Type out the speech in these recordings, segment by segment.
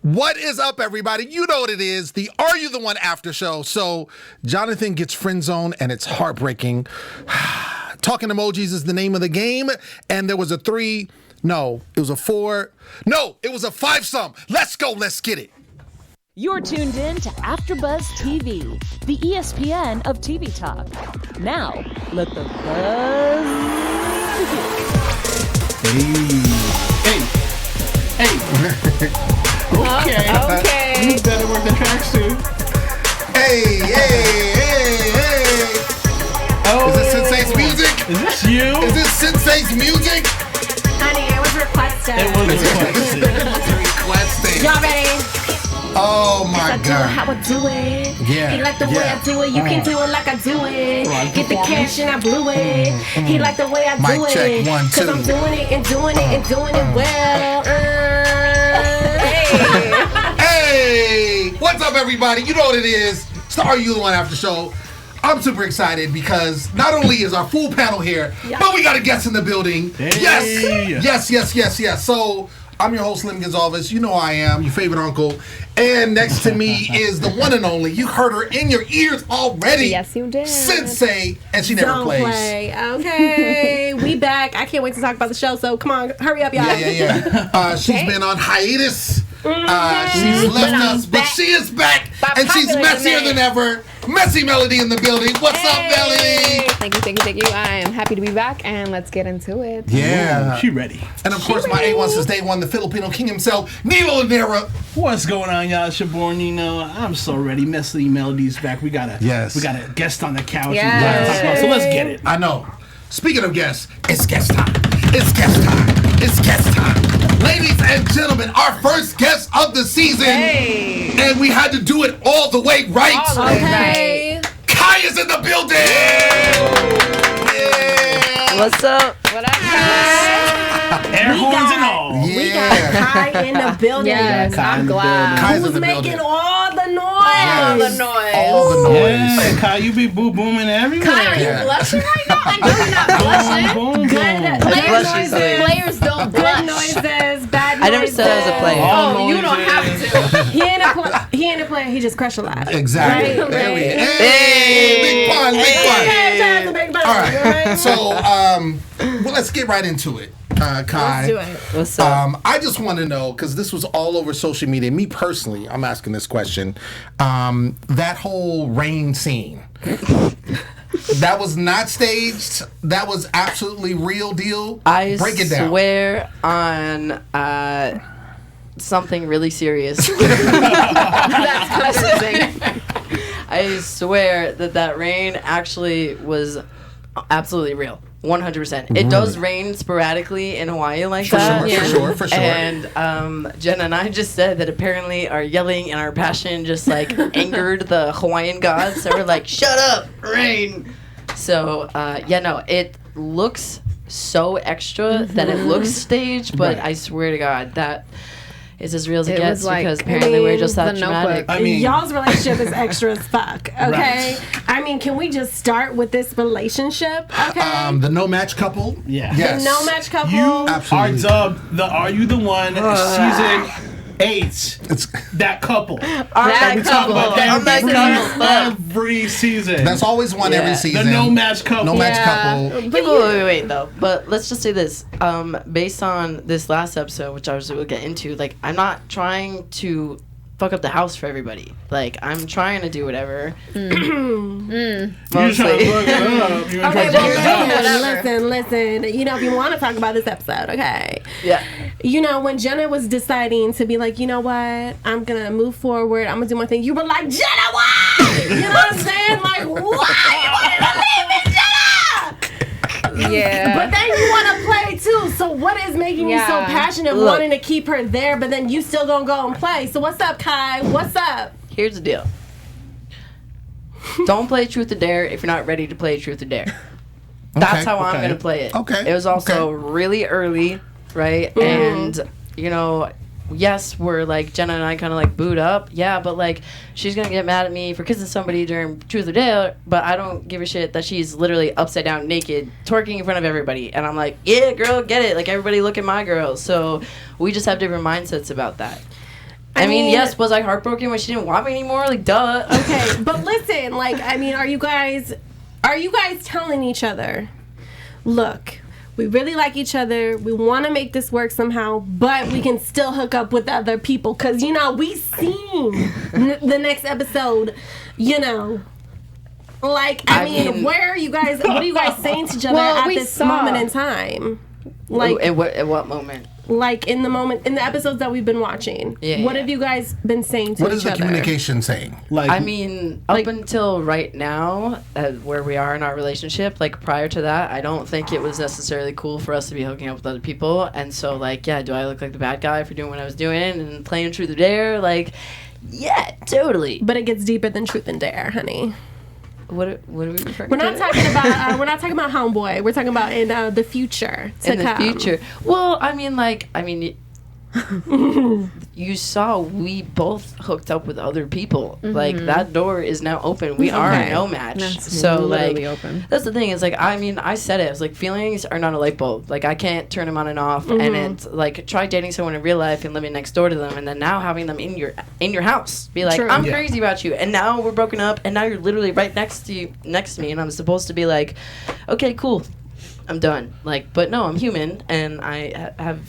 What is up, everybody? You know what it is, the Are You the One after show. So Jonathan gets friend zoned, and it's heartbreaking. Talking emojis is the name of the game, and there was a 3. No, it was a 4. No, it was a 5-some. Let's go. Let's get it. You're tuned in to AfterBuzz TV, the ESPN of TV talk. Now, let the buzz begin. Hey. Okay. You better work the tracks too. Hey. Oh. Is this Sinse's music? Is this you? Is this Sinse's music? Honey, it was requested. It was requested. Y'all ready? Oh my I do it God. how I do it. Yeah. He like the way I do it. You can do it like I do it. Get the cash and I blew it. He like the way I do Mic it. check, 1, 2. Cause I'm doing it and doing it and doing it well. Hey, what's up, everybody? You know what it is. It's the Are You the One after show. I'm super excited because not only is our full panel here, but we got a guest in the building. Hey. Yes. So I'm your host, Lem Gonzalves. You know I am, your favorite uncle. And next to me is the one and only. You heard her in your ears already. Yes, you did. Sinse, and she never Don't plays. play. Okay. We back. I can't wait to talk about the show, so come on, hurry up, y'all. Yeah. She's been on hiatus. She's left us, but she is back, and she's messier than ever. Messy Melody in the building. What's up, Melody? Thank you. I am happy to be back, and let's get into it. Yeah. She ready. And of course, my A1 since day one, the Filipino king himself, Nino Llanera. What's going on, y'all? It's your boy Nino. I'm so ready. Messy Melody's back. We got a guest on the couch. Yes. So let's get it. I know. Speaking of guests, it's guest time. Ladies and gentlemen, our first guest of the season. Hey. And we had to do it all the way right. Okay. Kai is in the building. Yeah. What's up? What up, guys? Air horns and all. Yeah. We got Kai in the building. Yes, Kai in I'm the glad. Kai's in Who's the making building. all the noise? Yes. All the noise. All the noise. Yeah, Kai, you be boo booming everywhere. Kai, are you blushing right now? I know you're not blushing. Boom, boom, Good. boom. Players blushing noises. something. Players don't Good blush. noises. Bad noises. I never said I was a player. All Oh, you don't noises. have to. He ain't a player. He just crushed a lot. Exactly. Right? There we Right. Hey, big fun. Okay, shout out to Big Bird. All right. Right? So, well, let's get right into it, Kai. Let's do it. What's up? I just want to know, because this was all over social media. Me personally, I'm asking this question. That whole rain scene. That was not staged. That was absolutely real deal. I Break it down. swear on something really serious. That's convincing. I swear that rain actually was absolutely real. 100%. It does rain sporadically in Hawaii like that. For sure. And Jenna and I just said that apparently our yelling and our passion just like angered the Hawaiian gods. So we're like, shut up, rain. So it looks so extra that it looks staged, but I swear to God that is as real as it gets was like, because apparently we're just that The dramatic. Notebook. I mean, Y'all's relationship is extra as fuck, okay? Right. I mean, can we just start with this relationship, okay? The no match couple. Yeah. Yes. The no match couple. You are Absolutely. dubbed the Are You the One season 8. It's That couple. That We talk about I'm that couple. every season. that's always one every Yeah. season. The no match couple. No match Yeah. couple. Yeah, wait, though. But let's just say this. Based on this last episode, which I was will get into, like, I'm not trying to fuck up the house for everybody. Like, I'm trying to do whatever. You trying to Mostly. fuck it up. You ain't Okay, trying to fuck it up. Whatever. listen. You know, if you want to talk about this episode, okay? Yeah. You know, when Jenna was deciding to be like, you know what, I'm gonna move forward, I'm gonna do my thing, you were like, Jenna, why? You know what I'm saying? Like, why? You wanted to leave me, Jenna? Yeah. But then you want to play too. So what is making you so Yeah. passionate, Look. wanting to keep her there, but then you still gonna go and play? So what's up, Kai? What's up? Here's the deal. Don't play Truth or Dare if you're not ready to play Truth or Dare. That's how I'm okay. going to play it. Okay, It was also okay. really early, right? And, you know, yes, we're like, Jenna and I kind of like booed up. Yeah, but like, she's going to get mad at me for kissing somebody during Truth or Dare, but I don't give a shit that she's literally upside down naked, twerking in front of everybody. And I'm like, yeah, girl, get it. Like, everybody look at my girl. So we just have different mindsets about that. I mean, yes, was I heartbroken when she didn't want me anymore? Like, duh. Okay, but listen, like, I mean, are you guys telling each other, look, we really like each other, we want to make this work somehow, but we can still hook up with other people? Because, you know, we seen the next episode, you know. Like, I mean, what are you guys saying to each other at this moment in time? Like, at what moment? Like in the episodes that we've been watching. Yeah. What have you guys been saying to each other? What is the communication saying? Like, I mean, up until right now, where we are in our relationship, like prior to that, I don't think it was necessarily cool for us to be hooking up with other people. And so, like, yeah, do I look like the bad guy for doing what I was doing and playing truth or dare? Like, yeah, totally. But it gets deeper than truth and dare, honey. What are we referring We're to? not talking about we're not talking about homeboy. We're talking about in the future. In the future. Well, I mean, you saw we both hooked up with other people. Mm-hmm. Like, that door is now open. We are no match. That's so like open. That's the thing is, like, I mean, I said it. I was like, feelings are not a light bulb. Like, I can't turn them on and off. Mm-hmm. And it's like, try dating someone in real life and living next door to them, and then now having them in your house. Be like, I'm crazy about you, and now we're broken up, and now you're literally right next to me, and I'm supposed to be like, okay, cool, I'm done. Like, but no, I'm human, and I have.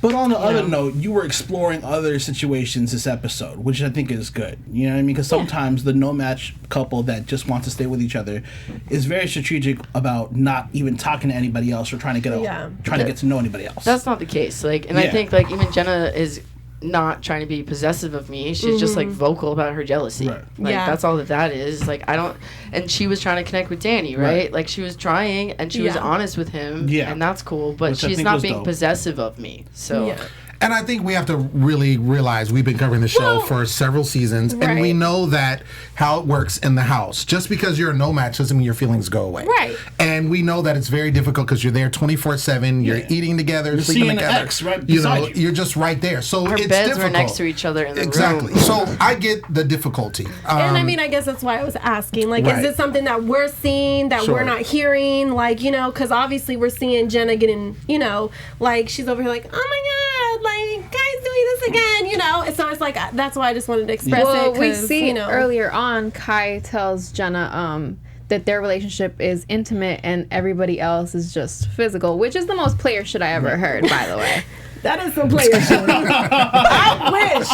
But on the other note, you were exploring other situations this episode, which I think is good. You know what I mean? Because sometimes the no-match couple that just wants to stay with each other is very strategic about not even talking to anybody else or trying to get to know anybody else. That's not the case. Like, and I think, like, even Jenna is not trying to be possessive of me. She's just, like, vocal about her jealousy. Right. Like, that's all that is. Like, I don't... And she was trying to connect with Danny, right? Like, she was trying, and she was honest with him. Yeah. And that's cool. But she's not being possessive of me. So... Yeah. And I think we have to really realize we've been covering the show for several seasons, and we know that how it works in the house. Just because you're a no match doesn't mean your feelings go away. Right. And we know that it's very difficult because you're there 24/7. You're eating together, you're sleeping together. Ex, right you're just right there. So our it's beds difficult. were next to each other in the room. So I get the difficulty. And I mean, I guess that's why I was asking. Like, is it something that we're seeing that we're not hearing? Like, you know, because obviously we're seeing Jenna getting, you know, like she's over here like, oh my God, like, guys doing this again, you know. So it's like, that's why I just wanted to express it. We see, you know, earlier on, Kai tells Jenna that their relationship is intimate and everybody else is just physical, which is the most player shit I ever heard, by the way. That is some player shit. I wish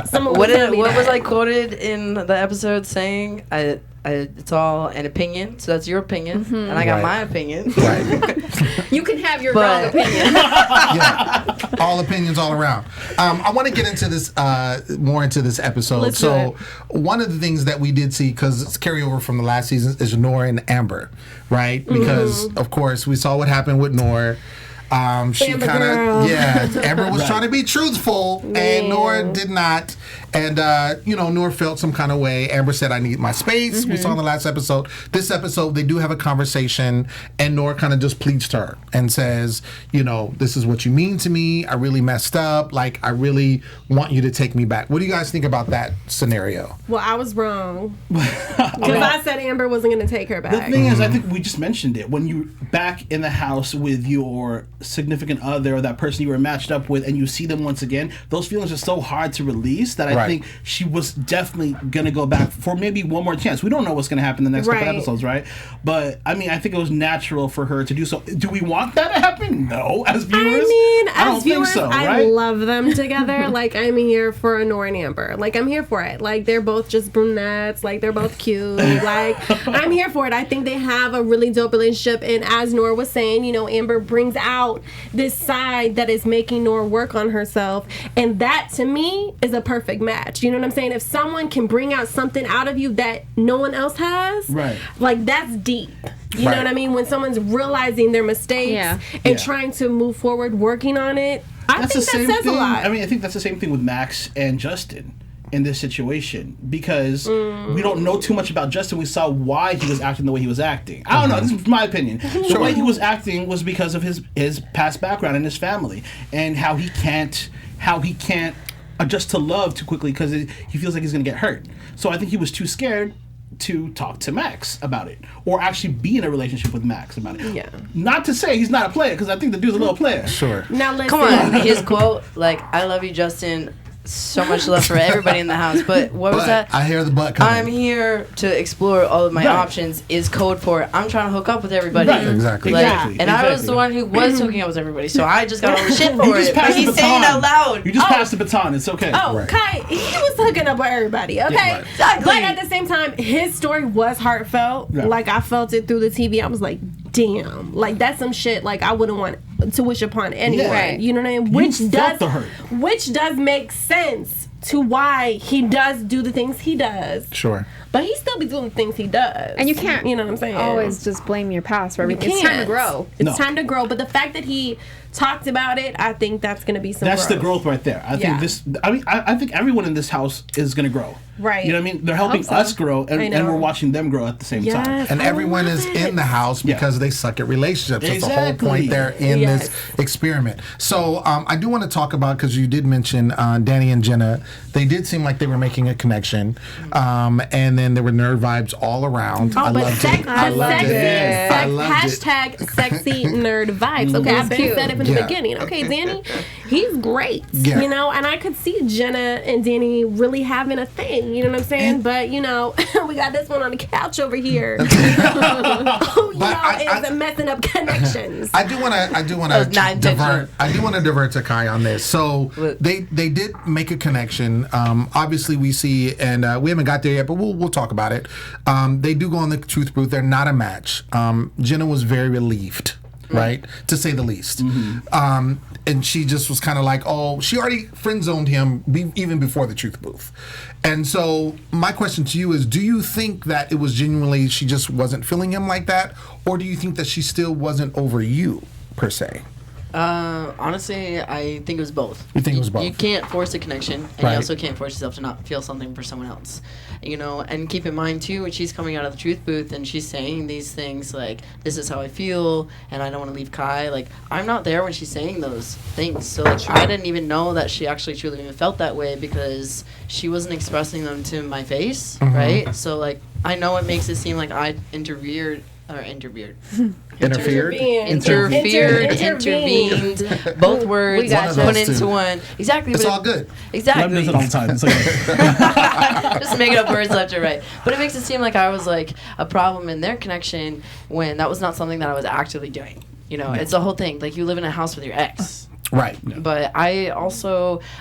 someone would tell me what that. was I quoted in the episode saying? It's all an opinion, so that's your opinion, and I got my opinion. Right. You can have your wrong opinion. All opinions all around. I want to get into this more into this episode. Let's do it. One of the things that we did see, because it's carryover from the last season, is Noor and Amber, right? Because of course we saw what happened with Noor. She kind of, Amber was trying to be truthful, and Noor did not. And, you know, Noor felt some kind of way. Amber said, I need my space. We saw in the last episode. This episode, they do have a conversation, and Noor kind of just pleads to her and says, you know, this is what you mean to me. I really messed up. Like, I really want you to take me back. What do you guys think about that scenario? Well, I was wrong. Because I said Amber wasn't going to take her back. The thing is, I think we just mentioned it. When you're back in the house with your significant other or that person you were matched up with and you see them once again, those feelings are so hard to release that I think she was definitely going to go back for maybe one more chance. We don't know what's going to happen in the next couple episodes, right? But, I mean, I think it was natural for her to do so. Do we want that to happen? No, as viewers. I mean, I don't think so, I right? love them together. Like, I'm here for Noor and Amber. Like, I'm here for it. Like, they're both just brunettes. Like, they're both cute. Like, I'm here for it. I think they have a really dope relationship. And as Noor was saying, you know, Amber brings out this side that is making Noor work on herself. And that, to me, is a perfect match. You know what I'm saying? If someone can bring out something out of you that no one else has, like, that's deep. You know what I mean? When someone's realizing their mistakes and trying to move forward, working on it, I think that says a lot. I mean, I think that's the same thing with Max and Justin in this situation, because we don't know too much about Justin. We saw why he was acting the way he was acting. I don't know. This is my opinion. The way he was acting was because of his past background and his family, and how he can't adjust to love too quickly because he feels like he's going to get hurt. So I think he was too scared to talk to Max about it, or actually be in a relationship with Max about it. Yeah. Not to say he's not a player, because I think the dude's a little player. Sure. Now listen. Come on, his quote, like, I love you, Justin. so much love for everybody in the house. But what was that? I hear the butt coming. I'm here to explore all of my options is code for I'm trying to hook up with everybody. Right. Exactly. Like, and I was the one who was hooking up with everybody, so I just got all the shit for it. But he's saying it out loud. You just passed the baton. It's okay. Oh, Kai, he was hooking up with everybody, okay? Exactly. But at the same time, his story was heartfelt. Yeah. Like, I felt it through the TV. I was like, damn. Like, that's some shit, like, I wouldn't want to wish upon anyone. Right. You know what I mean? You felt the hurt. Which does make sense to why he does do the things he does. Sure. But he still be doing the things he does. And you can't, you know what I'm saying? always just blame your past for everything. It's can't. time to grow. It's time to grow. But the fact that he talked about it, I think that's going to be some That's the growth right there. I think I think everyone in this house is going to grow. Right. You know what I mean? They're helping us grow, and we're watching them grow at the same time. And everyone is in the house because they suck at relationships. That's the whole point. They're in this experiment. So I do want to talk about, because you did mention Danny and Jenna. They did seem like they were making a connection, and then there were nerd vibes all around. I loved it. I loved it. I loved it. Hashtag sexy nerd vibes. Okay, I've been said it from the beginning. Okay, Danny, he's great. Yeah. You know, and I could see Jenna and Danny really having a thing. You know what I'm saying? But you know, we got this one on the couch over here. Who is messing up connections. I do want to divert. I do want to divert to Kai on this. So they did make a connection. Obviously, we see, and we haven't got there yet, but we'll talk about it. They do go on the truth booth. They're not a match. Jenna was very relieved, right, to say the least. And she just was kind of like, oh, she already friend zoned him even before the truth booth. And so my question to you is, do you think that it was genuinely she just wasn't feeling him like that, or do you think that she still wasn't over you per se? Honestly, I think it was both. You think it was both? You can't force a connection, and Right. you also can't force yourself to not feel something for someone else. You know, and keep in mind too, when she's coming out of the truth booth and she's saying these things like, "This is how I feel," and I don't want to leave Kai. Like, I'm not there when she's saying those things, so like, I didn't even know that she actually truly even felt that way because she wasn't expressing them to my face, right? So like, I know it makes it seem like I intervened, both words put into one. Exactly. It's all good. Exactly. Does it all the time. It's okay. Just making up words left or right. But it makes it seem like I was like a problem in their connection when that was not something that I was actively doing. You know, it's the whole thing. Like, you live in a house with your ex. Right. But I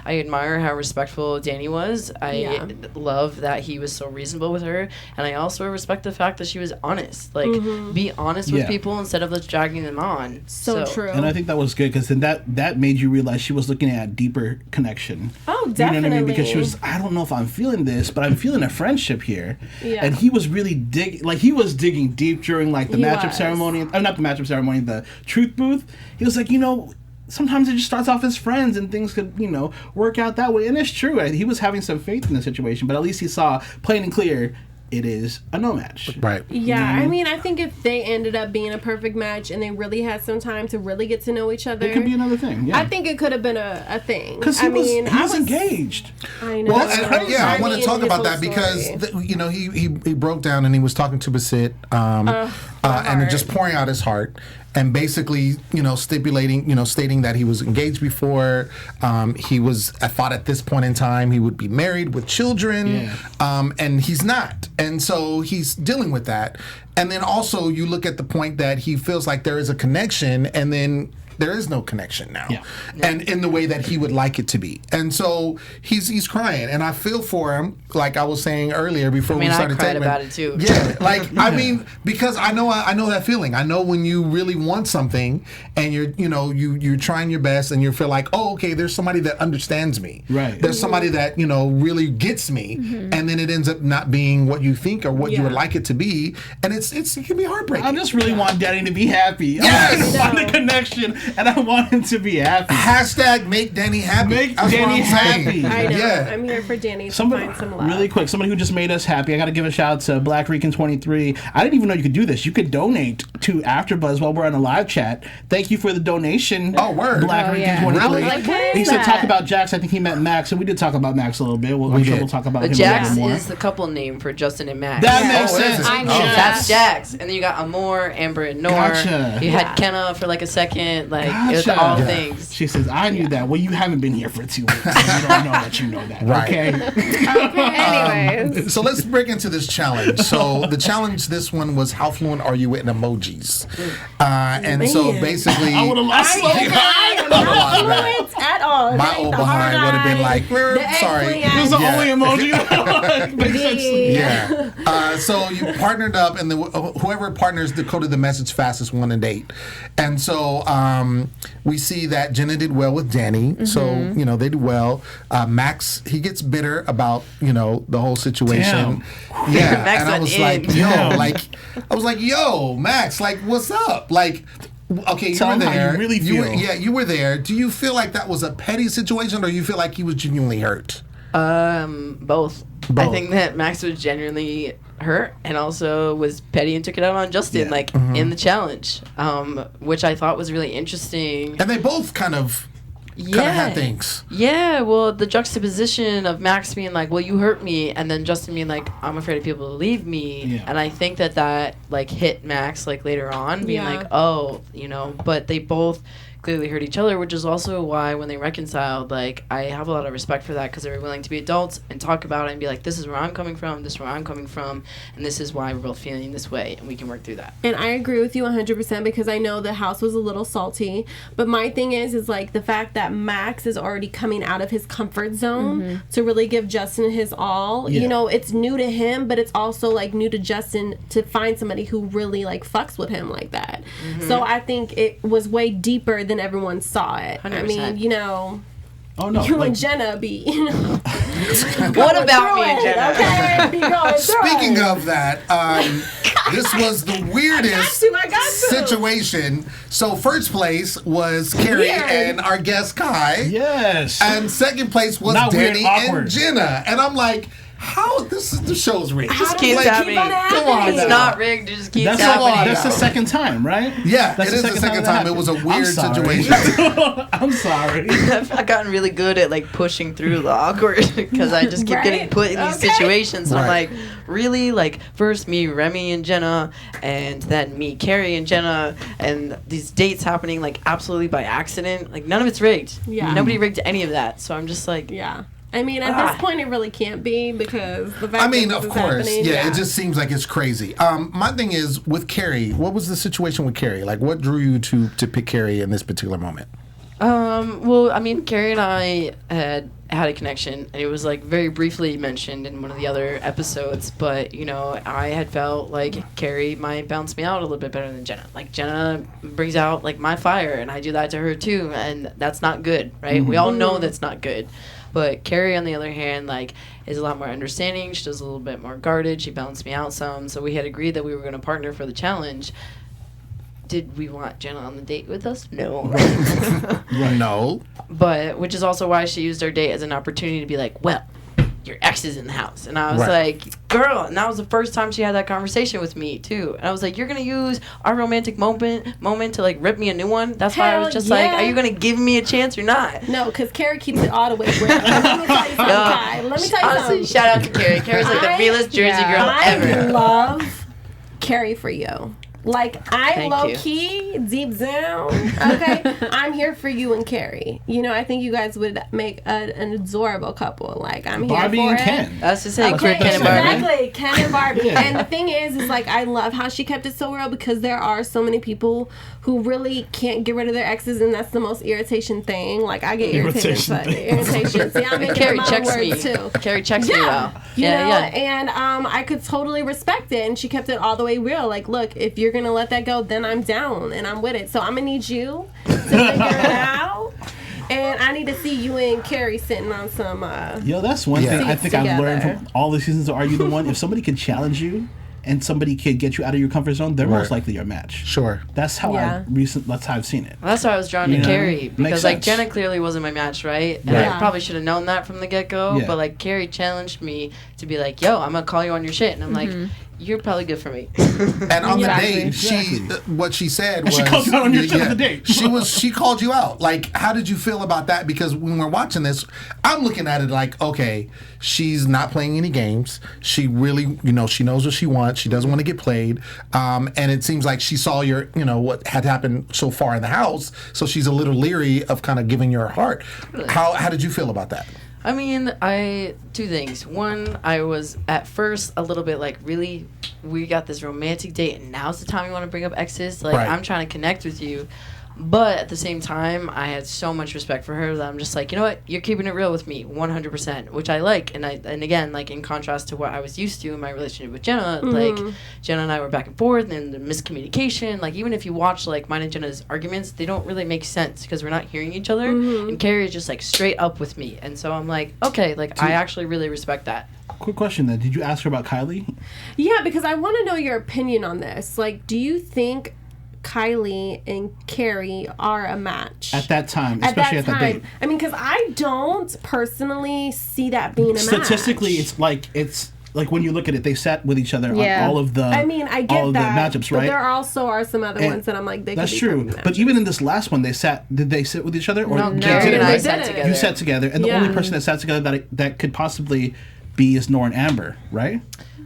admire how respectful Danny was. I love that he was so reasonable with her. And I also respect the fact that she was honest. Like, be honest with people instead of just dragging them on. So true. And I think that was good because then that made you realize she was looking at a deeper connection. Oh, definitely. You know what I mean? Because she was, I don't know if I'm feeling this, but I'm feeling a friendship here. Yeah. And he was really digging deep during like the matchup ceremony. Not the matchup ceremony, the truth booth. He was like, you know, sometimes it just starts off as friends and things could, you know, work out that way. And it's true. He was having some faith in the situation, but at least he saw plain and clear it is a no match. Right. Yeah, I mean, I think if they ended up being a perfect match and they really had some time to really get to know each other, It could be another thing. Yeah. I think it could have been a thing. Because he was engaged. I know. Well, and, I want to talk about that because you know he broke down and he was talking to Basit and just pouring out his heart. And basically, you know, stating that he was engaged before. He was thought at this point in time he would be married with children, and he's not. And so he's dealing with that. And then also you look at the point that he feels like there is a connection, and then there is no connection now, and in the way that he would like it to be. And so he's crying, and I feel for him, like I was saying earlier before we started I cried taping. about it too. Yeah, like I mean, because I know that feeling. I know when you really want something, and you're trying your best, and you feel like, oh, okay, there's somebody that understands me. Right. There's somebody that really gets me, and then it ends up not being what you think or what you would like it to be, and it can be heartbreaking. I just really want Danny to be happy. Yes! I want a connection. And I want him to be happy. Hashtag make Danny happy. Make That's Danny what I'm saying. happy. I know. Yeah. I'm here for Danny to find some love. Really quick, somebody who just made us happy. I got to give a shout out to Black Rican 23. I didn't even know you could do this. You could donate to AfterBuzz while we're on a live chat. Thank you for the donation. Oh, word. Black Rican 23. Really? Like, what is He said that? talk about Jax. I think he meant Max, and we did talk about Max a little bit. I'm sure we'll talk about him a Jax little more. is the couple name for Justin and Max. That makes Oh, is sense. it? I knew That's that. Jax. And then you got Amor, Amber, and Noor. Gotcha. You had Kenna for like a second. Like it was Gotcha. all Yeah. things. She says, I knew that. Well, you haven't been here for 2 weeks. So you don't know that you know that. Right. Okay? Anyways. So let's break into this challenge. So the challenge, this one was how fluent are you in emojis? And so Man. basically, I would have lost sleep. I am not fluent at all. my That ain't old the behind hard would have been eye, like, the sorry. eggplant. This is the Yeah. only emoji that makes sense to me. Yeah. So you partnered up, and whoever partners decoded the message fastest won a date. And so we see that Jenna did well with Danny. So, you know, they did well. Max, he gets bitter about, you know, the whole situation. Yeah. Max and I went was in. like, yo, Max, like, what's up? Like, okay, you Tell were him how you there. really You were- feel. yeah, you were there. Do you feel like that was a petty situation, or you feel like he was genuinely hurt? Both. I think that Max was genuinely hurt and also was petty and took it out on Justin, like in the challenge, which I thought was really interesting. And they both kind of had things. Yeah, well, the juxtaposition of Max being like, well, you hurt me, and then Justin being like, I'm afraid of people to leave me. Yeah. And I think that like hit Max like later on, being Yeah. like, oh, you know, but they both clearly hurt each other, which is also why when they reconciled, like, I have a lot of respect for that, because they were willing to be adults and talk about it and be like, this is where I'm coming from, this is where I'm coming from, and this is why we're both feeling this way, and we can work through that. And I agree with you 100% because I know the house was a little salty. But my thing is like the fact that Max is already coming out of his comfort zone to really give Justin his all. Yeah. You know, it's new to him, but it's also like new to Justin to find somebody who really like fucks with him like that. So I think it was way deeper than everyone saw it. I 100%. mean, you know, Oh, no. you like, and Jenna be, you know. What about me and through it, Jenna? Okay, be going through Speaking it. of that, this was the weirdest I got to. situation. So first place was Carrie Weird. and our guest Kai. yes. And second place was Not weird, Danny awkward. and Jenna. And I'm like, how the show's rigged. How does keeps it happening. on Come on It's now. not rigged, it just keeps that's, happening. that's the second time, right? Yeah, That's it is the second time. It was a happened. weird I'm sorry. situation. I'm sorry. I've gotten really good at like pushing through the awkward because I just keep getting Right? put in these Okay. situations. And I'm Right. like, really? Like, first me, Remy and Jenna, and then me, Carrie and Jenna, and these dates happening like absolutely by accident. Like, none of it's rigged. Yeah. Nobody rigged any of that. So I'm just like, Yeah. I mean, at this point, it really can't be because the fact I mean, that of this is course. happening, Yeah, it just seems like it's crazy. My thing is with Carrie, what was the situation with Carrie? Like, what drew you to pick Carrie in this particular moment? well, I mean, Carrie and I had a connection, and it was like very briefly mentioned in one of the other episodes. But you know, I had felt like Carrie might bounce me out a little bit better than Jenna. Like Jenna brings out like my fire, and I do that to her too, and that's not good, right? We all know that's not good. But Carrie, on the other hand, like, is a lot more understanding. She does a little bit more guarded. She balanced me out some. So we had agreed that we were going to partner for the challenge. Did we want Jenna on the date with us? No. No. But, which is also why she used our date as an opportunity to be like, well, your ex is in the house. And I was Right. like, girl, and that was the first time she had that conversation with me, too. And I was like, you're going to use our romantic moment to, like, rip me a new one? That's why I was Hell just like, yeah. are you going to give me a chance or not? No, because Carrie keeps it all the way real. Let me tell you something, Kai. Let me tell you Honestly, something. shout out to Carrie. Carrie's like the I- realest Jersey yeah. girl I ever. love Carrie for you. Like, I Thank low you. key, deep down, okay? I'm here for you and Carrie. You know, I think you guys would make an adorable couple. Like, I'm Barbie here for and it. Ken. I was to say, Okay, Ken and Barbie. exactly, Ken and Barbie. Yeah. And the thing is like, I love how she kept it so real because there are so many people who really can't get rid of their exes, and that's the most irritation thing. Like, I get irritated. Irritation. See, I'm making Carrie my own checks me. words too. Carrie checks me well. You know, Yeah. and I could totally respect it, and she kept it all the way real. Like, look, if you're gonna let that go, then I'm down and I'm with it. So I'm gonna need you to figure it out, and I need to see you and Carrie sitting on some. Yo, that's one Yeah. thing I think I've learned Together. from all the seasons of Are You the One? If somebody can challenge you and somebody can get you out of your comfort zone, they're Right. most likely your match. Sure. That's how Yeah. that's how I've seen it. Well, that's why I was drawn to You know, Carrie, makes because like sense. Jenna clearly wasn't my match, right? And Right. I probably should have known that from the get go. Yeah. But like Carrie challenged me to be like, "Yo, I'm gonna call you on your shit," and I'm like, you're probably good for me. And on Exactly. the date, what she said was she called you out on your shit on the date. She called you out. Like, how did you feel about that? Because when we're watching this, I'm looking at it like, okay, she's not playing any games. She really, she knows what she wants. She doesn't want to get played. And it seems like she saw your, what had happened so far in the house. So she's a little leery of kind of giving your heart. Really? How did you feel about that? I mean, two things. One, I was at first a little bit like, really, we got this romantic date, and now's the time you want to bring up exes? Like, Right. I'm trying to connect with you. But at the same time, I had so much respect for her that I'm just like, you know what? You're keeping it real with me, 100%, which I like. And again, like in contrast to what I was used to in my relationship with Jenna, like Jenna and I were back and forth, and the miscommunication. Like even if you watch like mine and Jenna's arguments, they don't really make sense because we're not hearing each other. And Carrie is just like straight up with me, and so I'm like, okay, like I actually really respect that. Quick question then. Did you ask her about Kylie? Yeah, because I want to know your opinion on this. Like, do you think Kylie and Carrie are a match? At that time, especially at that date. I mean, because I don't personally see that being a match. Statistically, it's like when you look at it, they sat with each other on all of the I mean, I get all of that, the matchups, but right? there also are some other ones that I'm like, they That's could be true. perfect But matches. even in this last one, did they sit with each other? Or No, you Carrie did it, and I right? sat didn't. together. You sat together, and the Yeah. only person that sat together that could possibly be is Nora and Amber, right?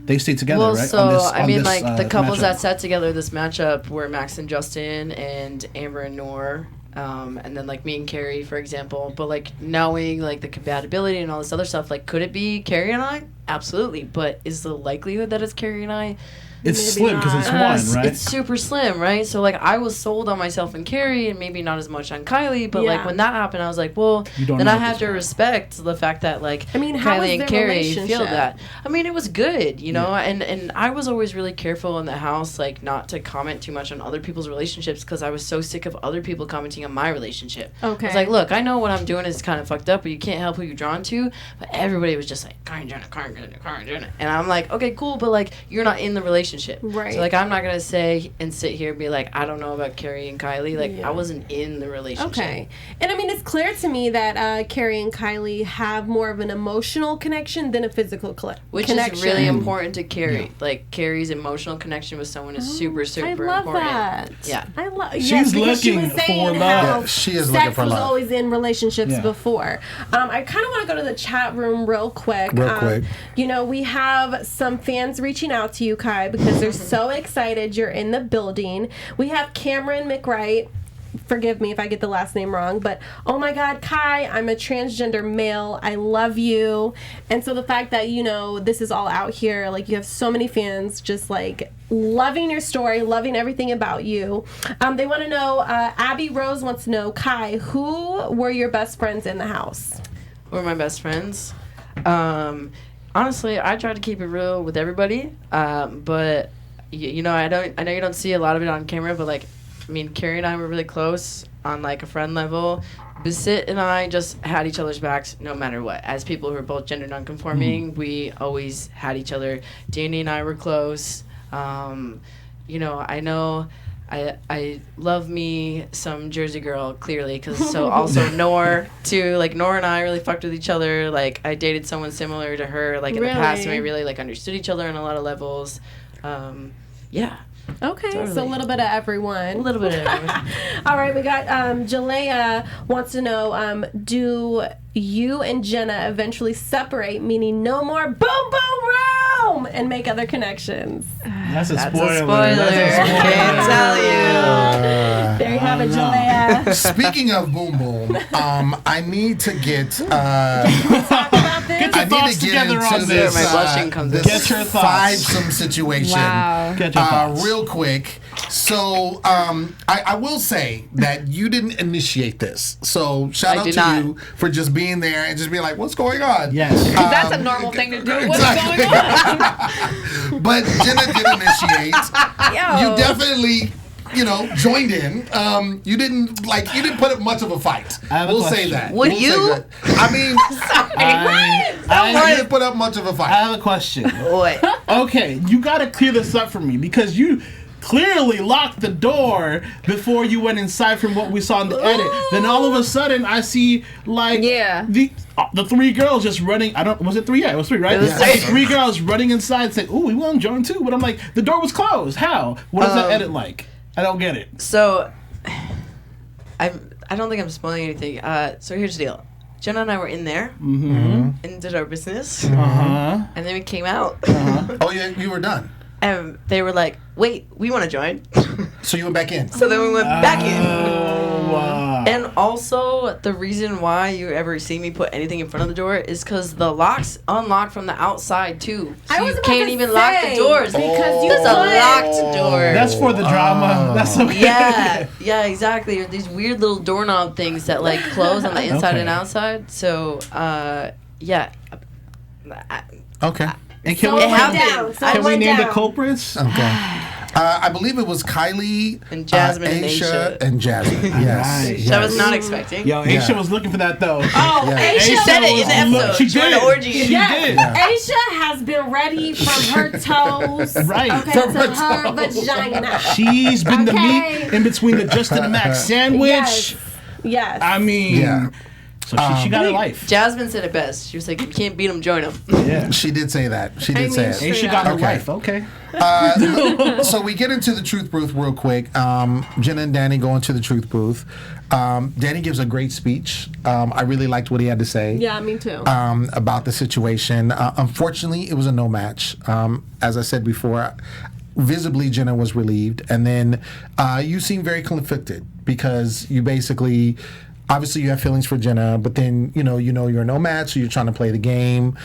They stayed together, Well, right? so on this, the couples matchup. that sat together this matchup were Max and Justin and Amber and Noor, and then like me and Carrie, for example. But like knowing like the compatibility and all this other stuff, like could it be Carrie and I? Absolutely. But is the likelihood that it's Carrie and I? It's Maybe slim because it's not. one, right? It's super slim, right? So like I was sold on myself and Carrie, and maybe not as much on Kylie. But Yeah. like when that happened, I was like, well, You don't then know I at have this to point. respect the fact that like I mean, how was Kylie and their Carrie feel relationship? that. I mean, it was good, and I was always really careful in the house, like not to comment too much on other people's relationships because I was so sick of other people commenting on my relationship. Okay. I was like, look, I know what I'm doing is kind of fucked up, but you can't help who you're drawn to. But everybody was just like, Kylie and Jenna. And I'm like, okay, cool, but like you're not in the relationship. Right. So like I'm not gonna say and sit here and be like, I don't know about Carrie and Kylie. Like Yeah. I wasn't in the relationship. Okay. And I mean, it's clear to me that Carrie and Kylie have more of an emotional connection than a physical Which connection. is really important to Carrie. Like Carrie's emotional connection with someone is super, super I love important. that. Yeah. I love. She's Yes, because she looking was saying for love. how Yeah, she is sex looking for was love. always in relationships Yeah. before. I kind of want to go to the chat room real quick. Real quick. We have some fans reaching out to you, Kai, because they're so excited you're in the building. We have Cameron McWright. Forgive me if I get the last name wrong, but oh my God, Kai, I'm a transgender male. I love you. And so the fact that, this is all out here, like you have so many fans just like loving your story, loving everything about you. They want to know, Abby Rose wants to know, Kai, who were your best friends in the house? Were my best friends. Honestly, I try to keep it real with everybody. But I know you don't see a lot of it on camera, but like, I mean, Carrie and I were really close on like a friend level. Basit and I just had each other's backs no matter what. As people who are both gender nonconforming, we always had each other. Danny and I were close. I know I love me some Jersey girl, clearly, because so also Noor too. Like Noor and I really fucked with each other. Like I dated someone similar to her like in the past, and we really like understood each other on a lot of levels. Yeah. Okay, so a Totally. little bit of everyone. A little bit of everything. All right, we got Jalea wants to know, do you and Jenna eventually separate, meaning no more boom boom room and make other connections? That's a That's spoiler. a spoiler. Can't tell you. There you have it, Jalea. Speaking of boom boom, I need to get. Talk about this. Get your I need thoughts to get together into on this, this. My blushing comes this in. Get your thoughts. Fivesome situation. Wow. Get your thoughts. Real quick. So, I will say that you didn't initiate this. So, shout I out did to not. you for just being there and just being like, what's going on? Yes. That's a normal thing to do. What's Exactly. going on? But Jenna did initiate. Yo. You definitely, joined in. You didn't put up much of a fight. I have a We'll say question. that. Would We'll say you? that. I mean, you didn't put up much of a I fight. have a question. What? Okay, you gotta clear this up for me because you clearly locked the door before you went inside from what we saw in the edit. Then all of a sudden, I see like the three girls just running. Was it three? Yeah, it was three, right? It was three. Three girls running inside saying, "Ooh, we want to join too." But I'm like, the door was closed. How? What is that edit like? I don't get it. So, I don't think I'm spoiling anything. So here's the deal. Jenna and I were in there and did our business. And then we came out. Oh, yeah, you were done. And they were like, wait, we want to join. So you went back in. So then we went back in. Wow. And also, the reason why you ever see me put anything in front of the door is because the locks unlock from the outside, too. So I was you about can't to even lock the doors. because you It's a locked door. That's for the drama. That's okay. Yeah, exactly. These weird little doorknob things that like close on the inside and outside. So, yeah. Okay. And can So we, it went happened. down. So it can we went name the down. culprits? Okay. I believe it was Kylie, And Jasmine and Aisha, Aisha. and Jasmine. Yes. Right. Which I was not expecting. Yo, Aisha Yeah. was looking for that though. Oh, Yeah. Aisha, She said it in the episode. She Join did. the orgy. She did. Aisha has been ready from her toes, Right. okay, From to her her vagina. She's been the Okay. meat in between the Justin and Max sandwich. Yes. Yes. I mean, Yeah. so she got a life. Jasmine said it best. She was like, "You can't beat them, join them." Yeah. She did say that. She did say it. Aisha got her Okay. life. Okay. So we get into the truth booth real quick. Jenna and Danny go into the truth booth. Danny gives a great speech. I really liked what he had to say. Yeah, me too. About the situation. Unfortunately, it was a no match. As I said before, visibly Jenna was relieved, and then you seem very conflicted because you basically. Obviously, you have feelings for Jenna, but then you know you're no match, so you're trying to play the game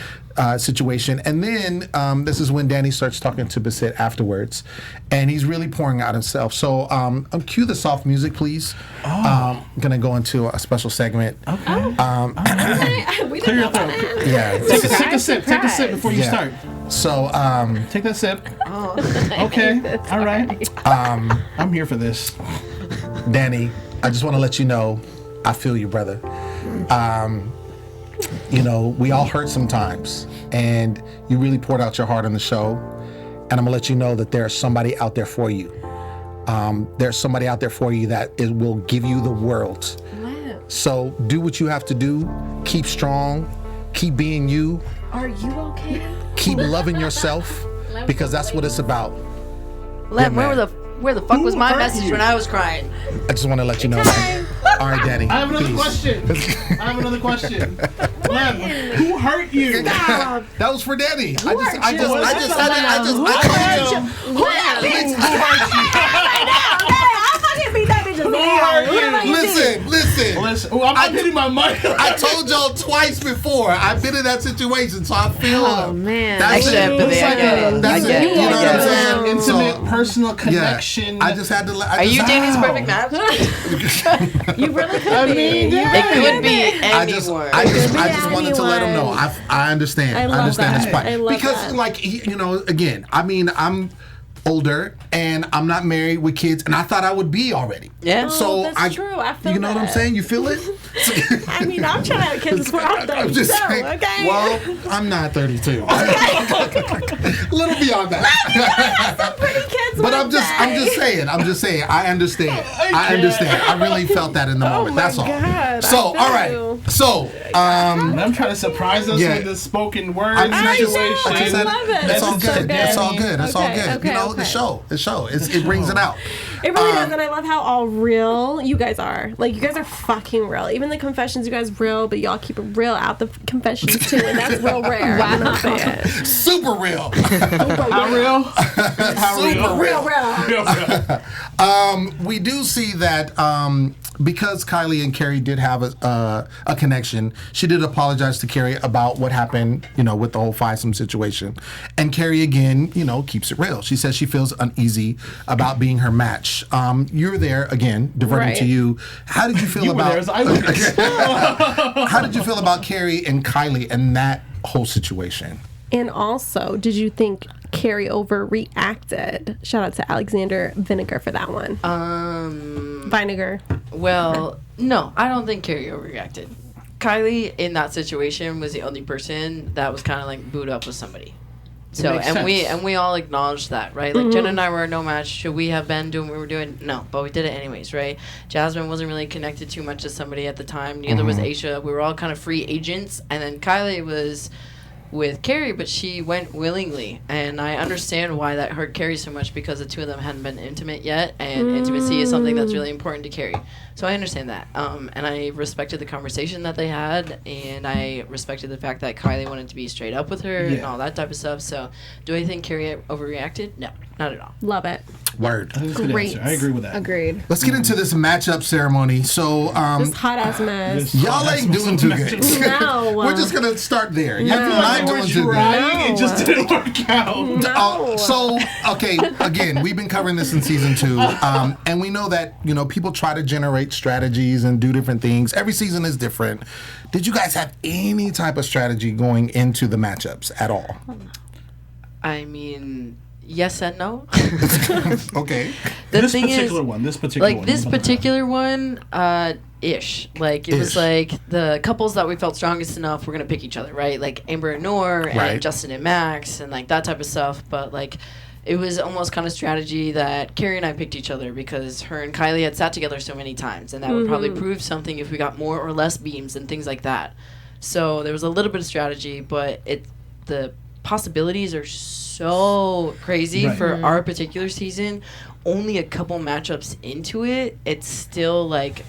situation. And then this is when Danny starts talking to Basit afterwards, and he's really pouring out himself. So cue the soft music, please. I'm gonna go into a special segment. Okay. We Clear didn't your know about throat. that. Yeah. Take a sip. Take a sip before you Yeah. start. So Take that sip. Okay. All right. I'm here for this. Danny, I just want to let you know, I feel you, brother. We all hurt sometimes, and you really poured out your heart on the show. And I'm gonna let you know that there's somebody out there for you. There's somebody out there for you that will give you the world. Wow. So do what you have to do. Keep strong. Keep being you. Are you okay? Keep loving yourself, because that's what it's about. Lem, man. where the fuck was Who my hurt message you? when I was crying? I just want to let you know that. All right, Danny. I have another peace. question. Lem, who hurt you? That was for Danny. I hurt you? told Listen. Listen. Oh, I'm hitting my mic. I told y'all twice before. I've been in that situation, so I feel Oh him. man. That's Extra it. empathy. I get it. That's I it. get it. You know what I'm I get it. saying? Intimate, So, personal yeah, connection. I just had to. Are you Danny's perfect match? You really could I be. mean, You yeah. It could be I just anyone. wanted to let him know. I understand. I love understand that. this part I love because, that. like, again, I mean, I'm older and I'm not married with kids, and I thought I would be already. Yeah. So that's true. I feel You know what I'm that. saying? You feel it? I mean, I'm trying to have kids before I'm 32, I'm just saying. okay? Well, I'm not 32. A little beyond that. Some pretty kids But one I'm just day. saying. I understand. I really felt that in the moment. my That's all. God, So, I all feel right. you. So, And I'm trying to surprise us Yeah. with the spoken word I just situation. said- I love it. It's all Message to good. It's all Danny. good. It's all Okay, good. okay, You know, okay. the show. It brings it out. It really does, and I love how all real you guys are. Like, you guys are fucking real. Even the confessions, you guys real, but y'all keep it real out the confessions too, and that's real rare. Wow. You know what I'm saying? Super real. How real? How Super real. Real. We do see that because Kylie and Carrie did have a connection, she did apologize to Carrie about what happened, with the whole Fivesome situation. And Carrie, again, keeps it real. She says she feels uneasy about being her match. You're there, again, diverting Right. to you. How did you feel You were about there as eyewitness. How did you feel about Carrie and Kylie and that whole situation? And also, did you think Carrie overreacted? Shout out to Alexander Vinegar for that one. Vinegar. Well, no, I don't think Carrie overreacted. Kylie in that situation was the only person that was kind of like booed up with somebody. So makes and sense. we all acknowledged that, right? Like Jen and I were a no match. Should we have been doing what we were doing? No, but we did it anyways, right? Jasmine wasn't really connected too much to somebody at the time. Neither was Aisha. We were all kind of free agents, and then Kylie was with Carrie, but she went willingly, and I understand why that hurt Carrie so much, because the two of them hadn't been intimate yet, and intimacy is something that's really important to Carrie. So I understand that, and I respected the conversation that they had, and I respected the fact that Kylie wanted to be straight up with her and all that type of stuff. So do I think Carrie overreacted? No, not at all. Love it. Word. I think that's a good Great. answer. I agree with that. Agreed. Let's get into this matchup ceremony. So, This hot ass mess. y'all ain't doing too good. No. We're just gonna start there. You're No. not doing too good. Trying, it just didn't work out. No. So, okay, again, we've been covering this in season 2, and we know that, people try to generate strategies and do different things. Every season is different. Did you guys have any type of strategy going into the matchups at all? I mean, yes and no. Okay. This particular one. Ish. Like, it was Ish. like the couples that we felt strongest enough, we're going to pick each other, right? Like Amber and Noor and Right. Justin and Max and like that type of stuff. But like, it was almost kind of strategy that Carrie and I picked each other because her and Kylie had sat together so many times, and that would probably prove something if we got more or less beams and things like that. So there was a little bit of strategy, but the possibilities are so crazy Right. for our particular season. Only a couple matchups into it, it's still like,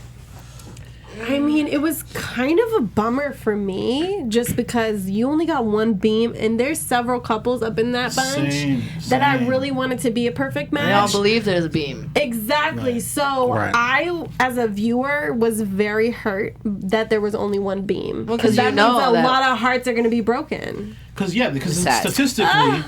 I mean, it was kind of a bummer for me just because you only got one beam, and there's several couples up in that bunch that I really wanted to be a perfect match. they all believe there's a beam. Exactly. Right. So Right. I, as a viewer, was very hurt that there was only one beam. Well, 'cause that you know means a that- lot of hearts are going to be broken. Because Sad. statistically,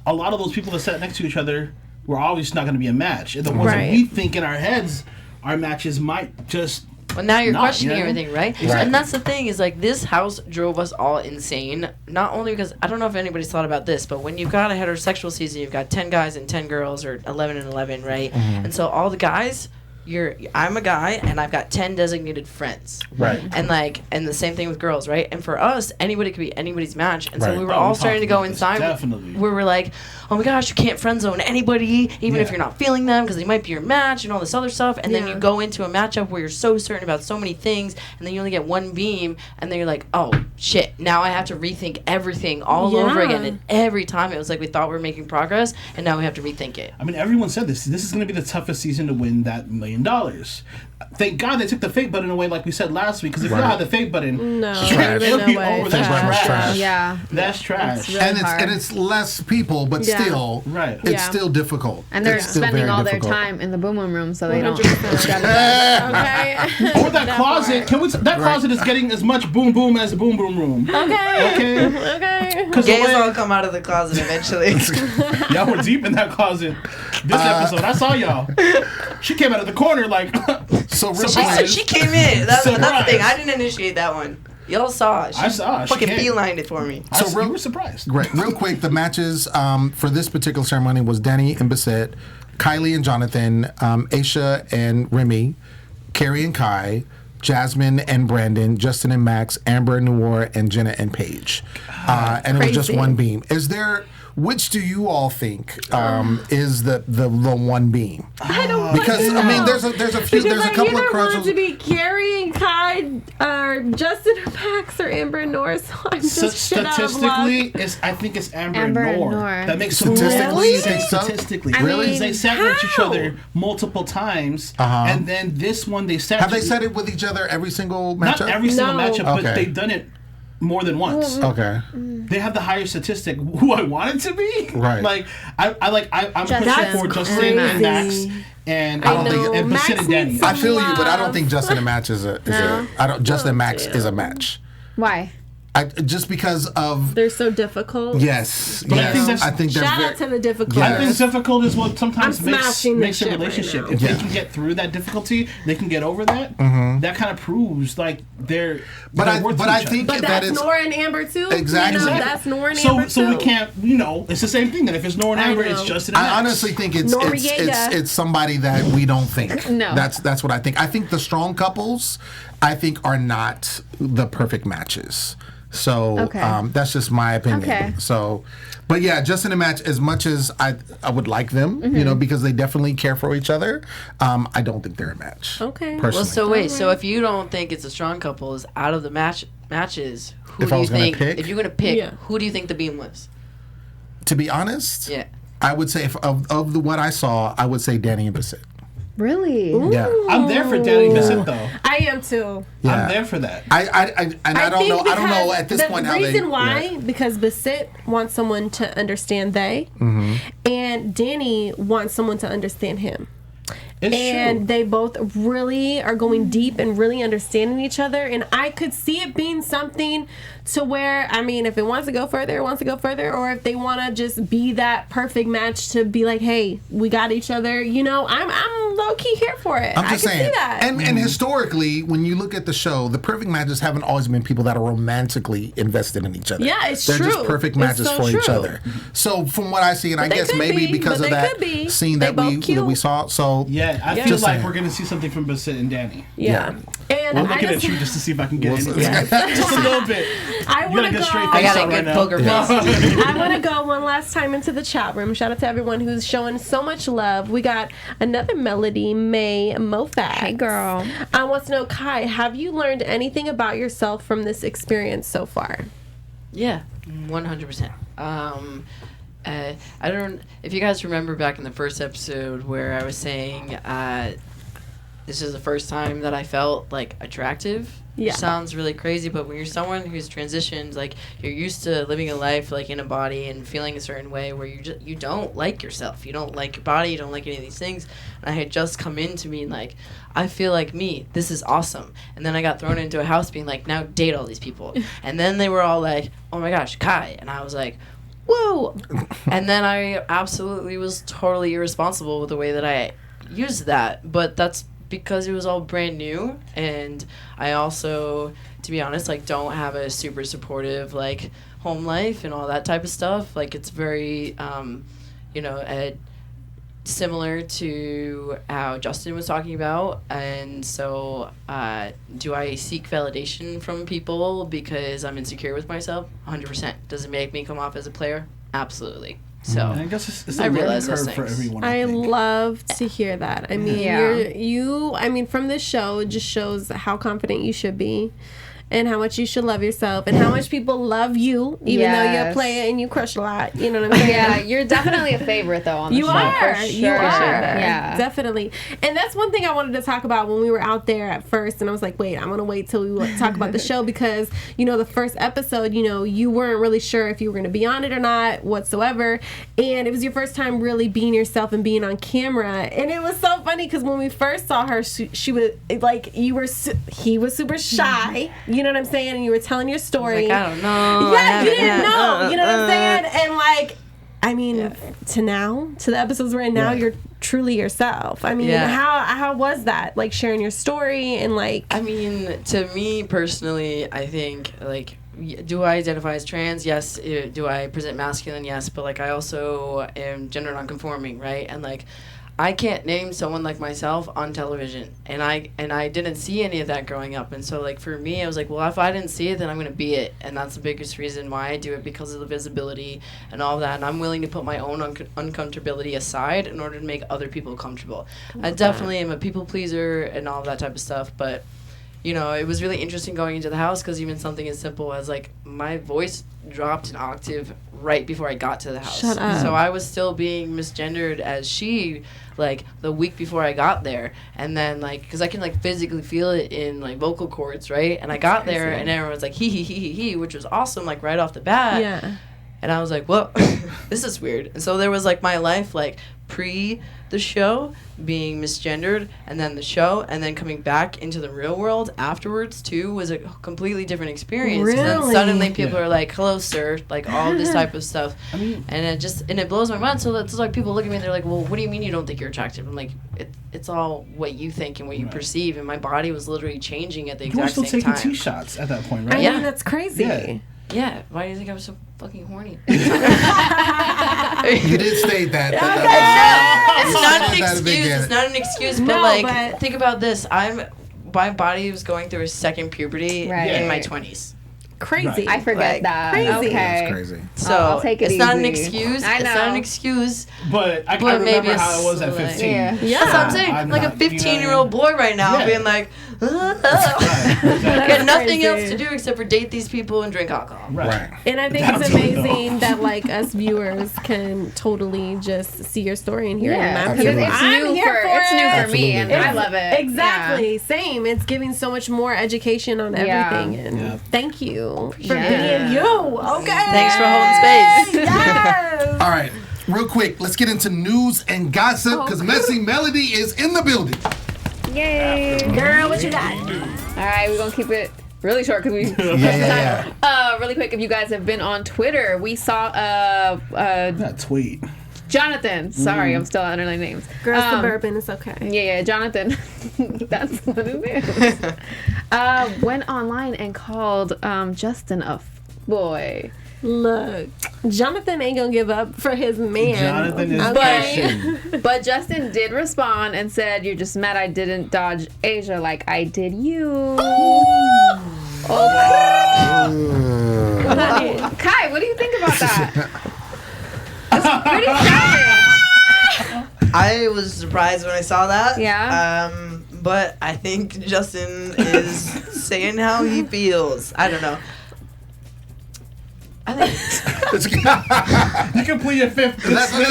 a lot of those people that sat next to each other were obviously not going to be a match. And the ones that Right. we think in our heads, our matches might just. Well, now you're Not, questioning you know? everything, right? Right. And that's the thing is, like, this house drove us all insane. Not only because, I don't know if anybody's thought about this, but when you've got a heterosexual season, you've got 10 guys and 10 girls, or 11 and 11, right? And so all the guys, I'm a guy, and I've got 10 designated friends. Right. And the same thing with girls, right? And for us, anybody could be anybody's match. And Right. so we were Oh, all we starting to talked go about this, inside. definitely. We were like, oh my gosh, you can't friend zone anybody, even if Yeah. you're not feeling them, because they might be your match and all this other stuff. And then Yeah. you go into a matchup where you're so certain about so many things, and then you only get one beam, and then you're like, oh shit, now I have to rethink everything all over again. Yeah. And every time it was like we thought we were making progress, and now we have to rethink it. I mean, everyone said this. This is going to be the toughest season to win that $1 million. Thank God they took the fake button away, like we said last week. Because if you Right. had the fake button, No. Trash. there's it'll no be way. over. That's Fake button was trash. trash. Yeah. That's trash. It's really And hard. it's less people, but Yeah. still, Right. it's Yeah. still difficult. And they're It's still spending very all their difficult. time in the boom boom room, so they don't. 100%. Okay. Or that closet. That closet is getting as much boom boom as the boom boom room. Okay. Okay? Okay. Because Gays all come out of the closet eventually. y'all were deep in that closet. This episode, I saw y'all. She came out of the corner like. So real she said quick, she came in. That's the Surprise. thing. I didn't initiate that one. Y'all saw it. I saw it. She Fucking came. beelined it for me. So You were surprised. Great. Real quick, the matches for this particular ceremony was Danny and Bissette, Kylie and Jonathan, Aisha and Remy, Carrie and Kai, Jasmine and Brandon, Justin and Max, Amber and Noor, and Jenna and Paige. And it was just Crazy. one beam. Which do you all think is the one beam? I don't Because fucking I mean, know. there's a few, Because there's a I couple of either want crushes. to be Carrie and Kai, or Justin and Max, or Amber and Noor. So I'm just shit out of luck. Statistically, I think it's Amber Amber and and Noor. Noor. That makes Statistically, really you think so? Statistically, I Really? mean, They sat next to each how? other multiple times, Uh-huh. and then this one they sat. Have they said it with each other every single Not matchup? every single No. matchup, but Okay. they've done it more than once. Okay. They have the higher statistic. Who I want it to be, Right. Like I'm Justin. pushing for That's Justin and Max, crazy. and I don't think- and Max Bissette and Danny. needs I feel you, but I don't love. think Justin and Max is a. No. I don't. Justin and Max is a match. Why? Just because of They're so difficult. yes, But I think yes. that's- I think they're Shout very, out to the difficult. Yeah. I think difficult is what sometimes I'm makes smashing this a shit right relationship. now. If Yeah. they can get through that difficulty, they can get over that. That kind of proves like they're. But they're I worth but each I other. think But that that's is Noor and Amber too. Exactly. You know, that's Noor and so Amber so we too. can't. It's the same thing. That if it's Noor and I Amber, know. it's Justin and Max. I honestly think it's Noriega. somebody that we don't think. No. That's what I think. I think the strong couples I think are not the perfect matches. So that's just my opinion. Okay. So, but yeah, just in a match, as much as I would like them, you know, because they definitely care for each other, I don't think they're a match. Okay. Personally. Well, so wait. So if you don't think it's a strong couple, is out of the matches, who If do I you was gonna think? pick? If you're gonna pick, Yeah. who do you think the beam was? To be honest, Yeah. I would say of what I saw, I would say Danny and Bissett. Really? Yeah. I'm there for Danny Bissett though. I am too. Yeah. I'm there for that. I don't know. I don't know at this point how they. The reason why, because Bissett wants someone to understand they, and Danny wants someone to understand him. It's And true. they both really are going deep and really understanding each other. And I could see it being something to where, I mean, if it wants to go further, it wants to go further. Or if they want to just be that perfect match to be like, hey, we got each other. You know, I'm low key here for it. I'm just I can saying. see that. And historically, when you look at the show, the perfect matches haven't always been people that are romantically invested in each other. Yeah, it's They're true. just perfect It's matches so for each true. other. So from what I see, and I they guess could maybe be, because but of they that could be. scene They that both we cute. saw. So Yeah, I Yeah. feel Just like saying. we're gonna see something from Bissett and Danny. Yeah. And I'm I looking just, at you just to see if I can get Well, anything. Just a little bit. I You want got a to good go. straight I face got a on good right now. poker face. I want to go one last time into the chat room. Shout out to everyone who's showing so much love. We got another Melody May Mofax. Hey, girl. I want to know, Kai, have you learned anything about yourself from this experience so far? Yeah, 100%. I don't. If you guys remember back in the first episode where I was saying this is the first time that I felt like attractive. Yeah. Which sounds really crazy, but when you're someone who's transitioned, like you're used to living a life like in a body and feeling a certain way where you don't like yourself, you don't like your body, you don't like any of these things. And I had just come into being like, I feel like me. This is awesome. And then I got thrown into a house being like, now date all these people. And then they were all like, oh my gosh, Kai. And I was like, whoa. And then I absolutely was totally irresponsible with the way that I used that. But that's because it was all brand new. And I also, to be honest, like don't have a super supportive like home life and all that type of stuff. Like it's very, similar to how Justin was talking about. And so do I seek validation from people because I'm insecure with myself? 100%. Does it make me come off as a player? Absolutely. So I guess it's I a learning realize those curve for things. everyone. I think. love to hear that. I mean, Yeah. I mean, from this show, it just shows how confident you should be. And how much you should love yourself, and how much people love you, even though you're a Yes. player and you crush a lot. You know what I'm saying? Yeah, you're definitely a favorite though on the You show. are. For sure. You are. Yeah. Definitely. And that's one thing I wanted to talk about when we were out there at first. And I was like, wait, I'm going to wait till we talk about the show because, the first episode, you weren't really sure if you were going to be on it or not whatsoever. And it was your first time really being yourself and being on camera. And it was so funny because when we first saw her, she was like, he was super shy. You know what I'm saying? And you were telling your story. Like, I don't know. Yeah, you didn't know. You know what I'm saying? And like, I mean, to the episodes we're in now, you're truly yourself. I mean, how was that? Like sharing your story and like. I mean, to me personally, I think like, do I identify as trans? Yes. Do I present masculine? Yes. But like, I also am gender nonconforming, right? And like, I can't name someone like myself on television, and I didn't see any of that growing up, and so like for me, I was like, well, if I didn't see it, then I'm gonna be it, and that's the biggest reason why I do it, because of the visibility and all that, and I'm willing to put my own uncomfortability aside in order to make other people comfortable. I definitely am a people pleaser and all of that type of stuff, but it was really interesting going into the house because even something as simple as like my voice dropped an octave right before I got to the house. Shut up. So I was still being misgendered as she, like the week before I got there, and then like because I can like physically feel it in like vocal cords, right? And I got there and everyone was like he, which was awesome, like right off the bat. Yeah. And I was like, whoa, this is weird. And so there was like my life like pre the show being misgendered, and then the show, and then coming back into the real world afterwards too was a completely different experience. And then Really? suddenly people are like, hello sir, like all this type of stuff. I mean, and it blows my mind. So that's like people look at me and they're like, well, what do you mean you don't think you're attractive? I'm like, it's all what you think and what you perceive, and my body was literally changing at the You were exact still same taking time. T shots at that point, right? I Yeah. mean, that's crazy. Yeah. Yeah, why do you think I was so fucking horny? You did state that. It's not an That excuse. began. It's not an excuse. But No, like, but- think about this. my body was going through a second puberty in my 20s. Crazy. I forget that. Crazy. Okay. That's crazy. So I'll take it it's easy. not an excuse. I know. It's not an excuse. But I But maybe remember it's how it was at like- 15. Yeah. That's what I'm saying. I'm like not- a 15-year-old boy right now Yeah. being like, got nothing else to do except for date these people and drink alcohol. Right. And I think it's amazing that like us viewers can totally just see your story and hear it. Yeah, And because Absolutely. it's new for me, and Absolutely. I love it. Exactly. Same. It's giving so much more education on everything. And thank you for being you. Okay. Thanks for holding space. Yes. All right. Real quick, let's get into news and gossip because Messy Melody is in the building. Yay! Girl, what you got? All right, we're gonna keep it really short because we. Yeah. Really quick, if you guys have been on Twitter, we saw That tweet. Jonathan. Sorry, I'm still underlining names. Girl, suburban. It's okay. Yeah, Jonathan. That's what it is. Went online and called Justin a boy. Look, Jonathan ain't gonna give up for his man. Jonathan is okay. But Justin did respond and said, "You're just mad I didn't dodge Asia like I did you." Kai, what do you think about that? It's pretty savage. I was surprised when I saw that. Yeah. But I think Justin is saying how he feels. I don't know. I think You can plead your fifth. That's okay.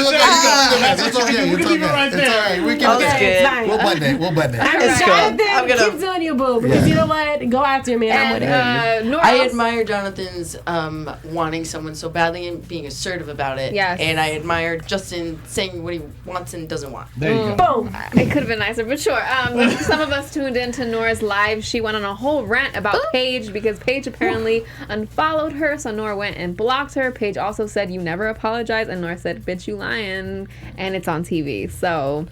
It's okay. We can leave it right It's all there. right. We can. Okay, it's fine. We'll button it. We'll button it. It's cool. I'm Jonathan, gonna- keep doing you, boo. Because you know what? Go after me. I'm with it. Nora I also- admire Jonathan's wanting someone so badly and being assertive about it. Yes. And I admire Justin saying what he wants and doesn't want. There you go. Boom. It could have been nicer, but sure. Some of us tuned into Nora's live. She went on a whole rant about Paige because Paige apparently unfollowed her, so Nora went and blocked her. Paige also said, "You never apologize," and Nora said, "Bitch, you lying," and it's on TV. So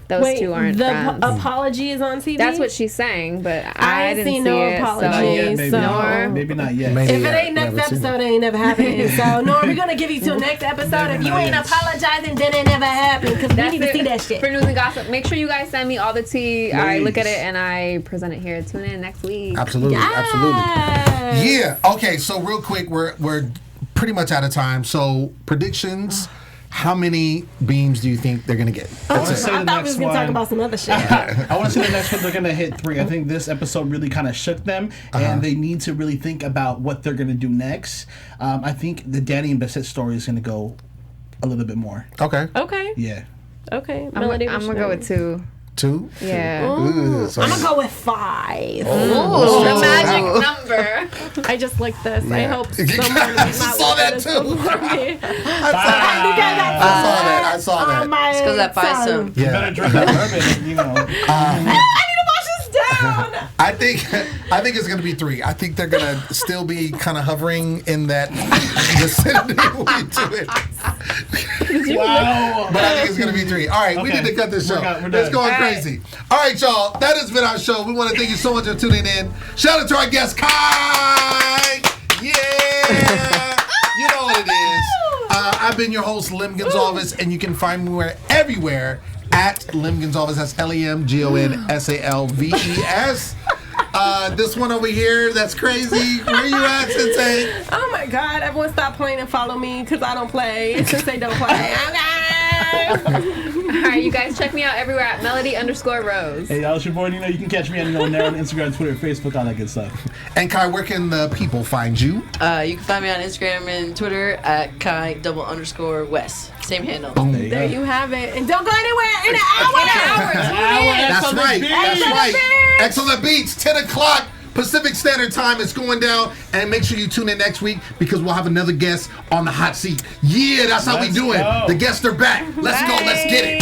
those two aren't the friends. apology is on TV? That's what she's saying, but I I ain't didn't seen see no it. Not apology. So. yet, maybe. So- Maybe not yet. Maybe. If it ain't next Never seen episode, it ain't never happening. So, Nora, we're going to give you till next episode. If you ain't apologizing, then it never happened. Because we That's need to it see that shit. for news and gossip. Make sure you guys send me all the tea. I look at Please. it and I present it here. Tune in next week. Absolutely. Absolutely. Yes. Yeah. Okay. So real quick, we're pretty much out of time. So predictions. How many beams do you think they're gonna get? I That's want to it. say I the thought we next was going to talk one. about some other shit. I want to say the next one they're going to hit 3. I think this episode really kind of shook them, and they need to really think about what they're going to do next. I think the Danny and Bassett story is going to go a little bit more. Okay. Okay. Yeah. Okay. I'm Melody, going what's to your go name? with 2. 2. Yeah. Ooh, so I'm going to go with 5. The magic number. I just like this. I Yeah. hope someone I saw that too. I saw that. It's because that Fivesome. You better drink that bourbon, you know. I need to wash this down. I think it's gonna be 3. I think they're gonna still be kind of hovering in that vicinity when we do it. Wow. But I think it's gonna be 3. All right, we Okay. need to cut this show. We're done. It's going All right. crazy. All right, y'all. That has been our show. We want to thank you so much for tuning in. Shout out to our guest, Kai. Yeah. You know what it is. I've been your host, Lem Gonzalves, and you can find me everywhere at Lem Gonzalves. That's LemGonsalves. This one over here, that's crazy. Where you at, Sinse? Oh my God! Everyone stop playing and follow me because I don't play. Since they don't play. Okay. All right, you guys check me out everywhere at Melody_Rose. Hey, y'all, it's your boy Nino. You can catch me at Nino Llanera on Instagram, Twitter, Facebook, all that good stuff. And Kai, where can the people find you? You can find me on Instagram and Twitter at Kai_West. Same handle. There you have it. And don't go anywhere in an hour. That's right. That's Excellent right. Beats. Excellent Beats, 10 o'clock Pacific Standard Time is going down. And make sure you tune in next week because we'll have another guest on the hot seat. Yeah, that's how we Let's do it. go. The guests are back. Let's go. Let's get it.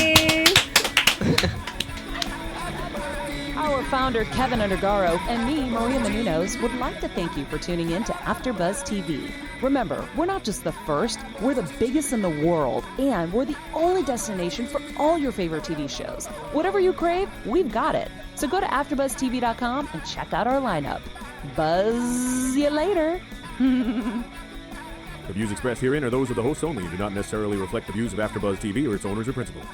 Our founder, Keven Undergaro, and me, Maria Menounos, would like to thank you for tuning in to AfterBuzz TV. Remember, we're not just the first, we're the biggest in the world, and we're the only destination for all your favorite TV shows. Whatever you crave, we've got it. So go to AfterBuzzTV.com and check out our lineup. Buzz you later. The views expressed herein are those of the hosts only and do not necessarily reflect the views of AfterBuzz TV or its owners or principals.